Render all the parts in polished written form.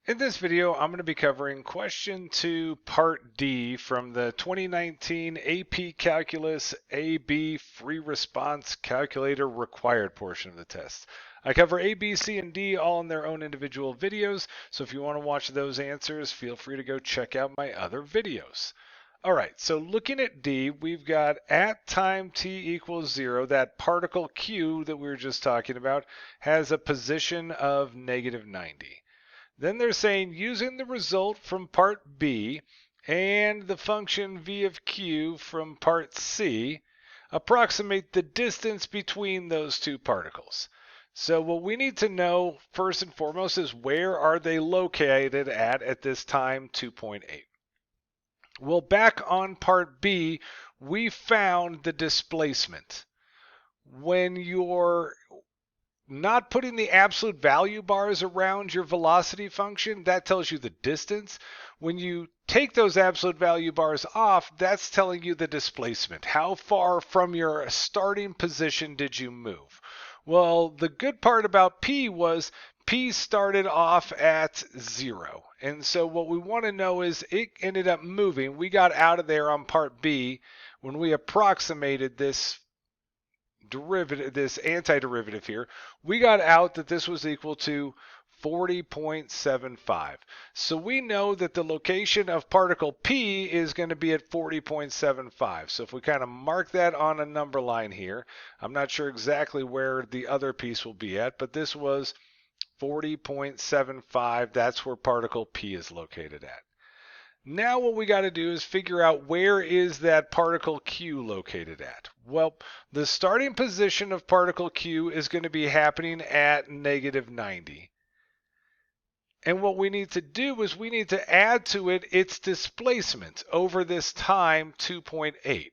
In this video, I'm going to be covering question 2, part D from the 2019 AP Calculus AB Free Response Calculator required portion of the test. I cover A, B, C, and D all in their own individual videos, so if you want to watch those answers, feel free to go check out my other videos. All right, so looking at D, we've got at time t equals 0, that particle Q that we were just talking about has a position of -90. Then they're saying using the result from part B and the function v of q from part C, approximate the distance between those two particles. So what we need to know first and foremost is where are they located at this time 2.8. Well, back on part B, we found the displacement. When you're not putting the absolute value bars around your velocity function, that tells you the distance. When you take those absolute value bars off, that's telling you the displacement. How far from your starting position did you move? Well, the good part about P was P started off at 0. And so what we want to know is it ended up moving. We got out of there on part B when we approximated this derivative, this antiderivative here, we got out that this was equal to 40.75. So we know that the location of particle P is going to be at 40.75. So if we kind of mark that on a number line here, I'm not sure exactly where the other piece will be at, but this was 40.75. That's where particle P is located at. Now what we got to do is figure out where is that particle Q located at. Well, the starting position of particle Q is going to be happening at -90. And what we need to do is we need to add to it its displacement over this time 2.8.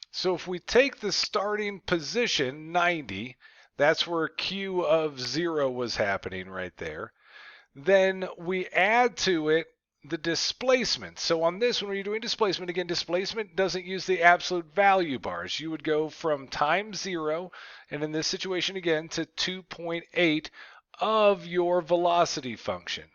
So if we take the starting position 90, that's where Q of 0 was happening right there, then we add to it the displacement. So on this, when you're doing displacement, again, displacement doesn't use the absolute value bars. You would go from time 0, and in this situation again, to 2.8 of your velocity function.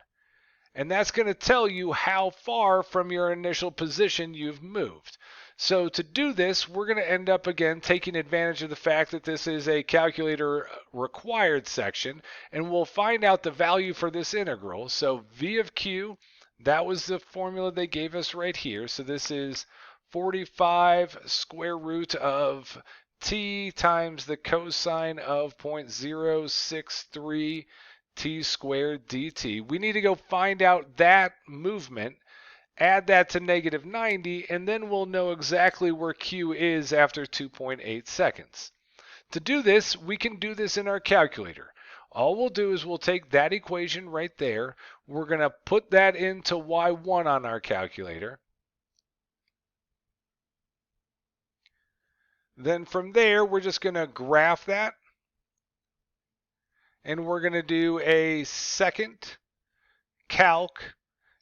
And that's going to tell you how far from your initial position you've moved. So to do this, we're going to end up again taking advantage of the fact that this is a calculator required section, and we'll find out the value for this integral. So v of q, that was the formula they gave us right here. So this is 45 square root of t times the cosine of 0.063 t squared dt. We need to go find out that movement, add that to -90, and then we'll know exactly where Q is after 2.8 seconds. To do this, we can do this in our calculator. All we'll do is we'll take that equation right there. We're going to put that into y1 on our calculator. Then from there, we're just going to graph that. And we're going to do a second calc,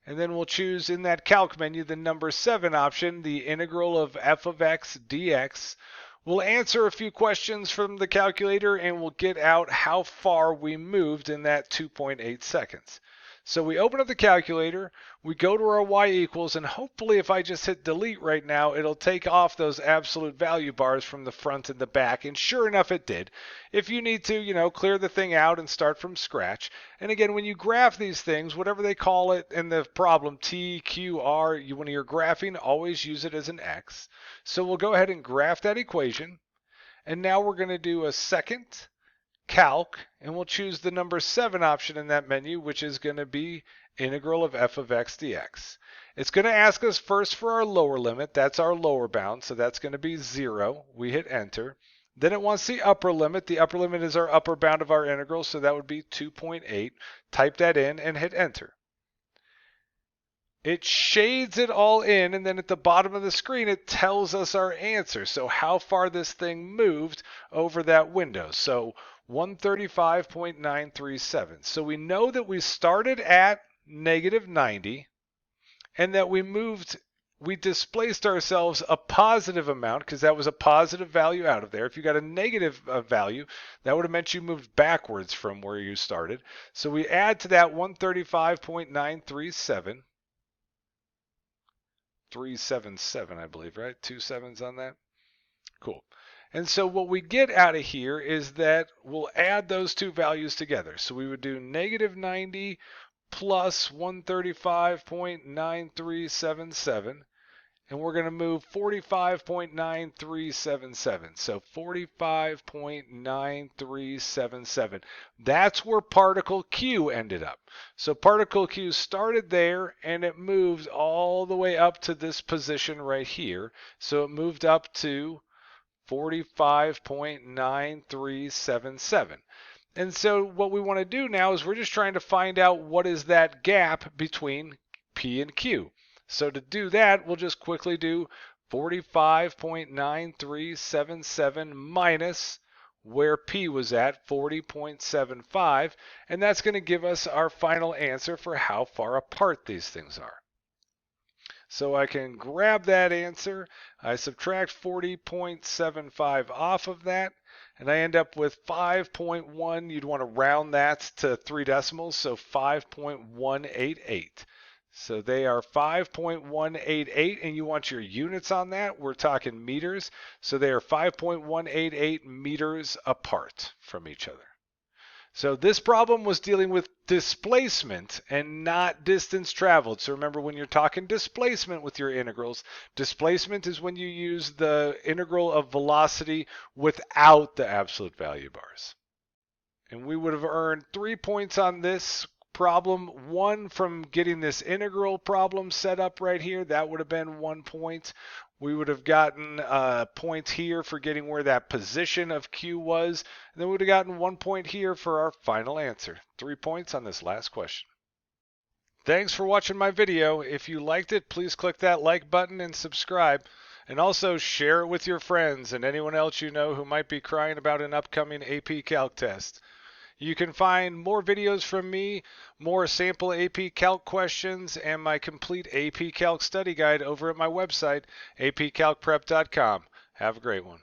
and then we'll choose in that calc menu the number 7 option, the integral of f of x dx. We'll answer a few questions from the calculator and we'll get out how far we moved in that 2.8 seconds. So we open up the calculator, we go to our y equals, and hopefully if I just hit delete right now, it'll take off those absolute value bars from the front and the back, and sure enough it did. If you need to, clear the thing out and start from scratch. And again, when you graph these things, whatever they call it in the problem, T, Q, R, when you're graphing, always use it as an X. So we'll go ahead and graph that equation, and now we're going to do a second calc, and we'll choose the number 7 option in that menu, which is going to be integral of f of x dx. It's going to ask us first for our lower limit. That's our lower bound, so that's going to be 0. We hit enter. Then it wants the upper limit. The upper limit is our upper bound of our integral, so that would be 2.8. Type that in and hit enter. It shades it all in, and then at the bottom of the screen it tells us our answer, so how far this thing moved over that window. So 135.937. So we know that we started at -90 and that we moved we displaced ourselves a positive amount because that was a positive value out of there. If you got a negative value, that would have meant you moved backwards from where you started. So we add to that 135.937. 377, I believe, right? 2 sevens on that. Cool. And so what we get out of here is that we'll add those two values together. So we would do negative 90 plus 135.9377. And we're going to move 45.9377. So 45.9377. That's where particle Q ended up. So particle Q started there and it moved all the way up to this position right here. So it moved up to 45.9377. And so what we want to do now is we're just trying to find out what is that gap between P and Q. So to do that, we'll just quickly do 45.9377 minus where P was at, 40.75, and that's going to give us our final answer for how far apart these things are. So I can grab that answer, I subtract 40.75 off of that, and I end up with 5.1. You'd want to round that to 3 decimals, so 5.188. So they are 5.188, and you want your units on that. We're talking meters. So they are 5.188 meters apart from each other. So this problem was dealing with displacement and not distance traveled. So remember, when you're talking displacement with your integrals, displacement is when you use the integral of velocity without the absolute value bars. And we would have earned 3 points on this problem. 1 from getting this integral problem set up right here. That would have been 1 point. We would have gotten a point here for getting where that position of Q was. And then we would have gotten 1 point here for our final answer. 3 points on this last question. Thanks for watching my video. If you liked it, please click that like button and subscribe. And also share it with your friends and anyone else you know who might be crying about an upcoming AP Calc test. You can find more videos from me, more sample AP Calc questions, and my complete AP Calc study guide over at my website, apcalcprep.com. Have a great one.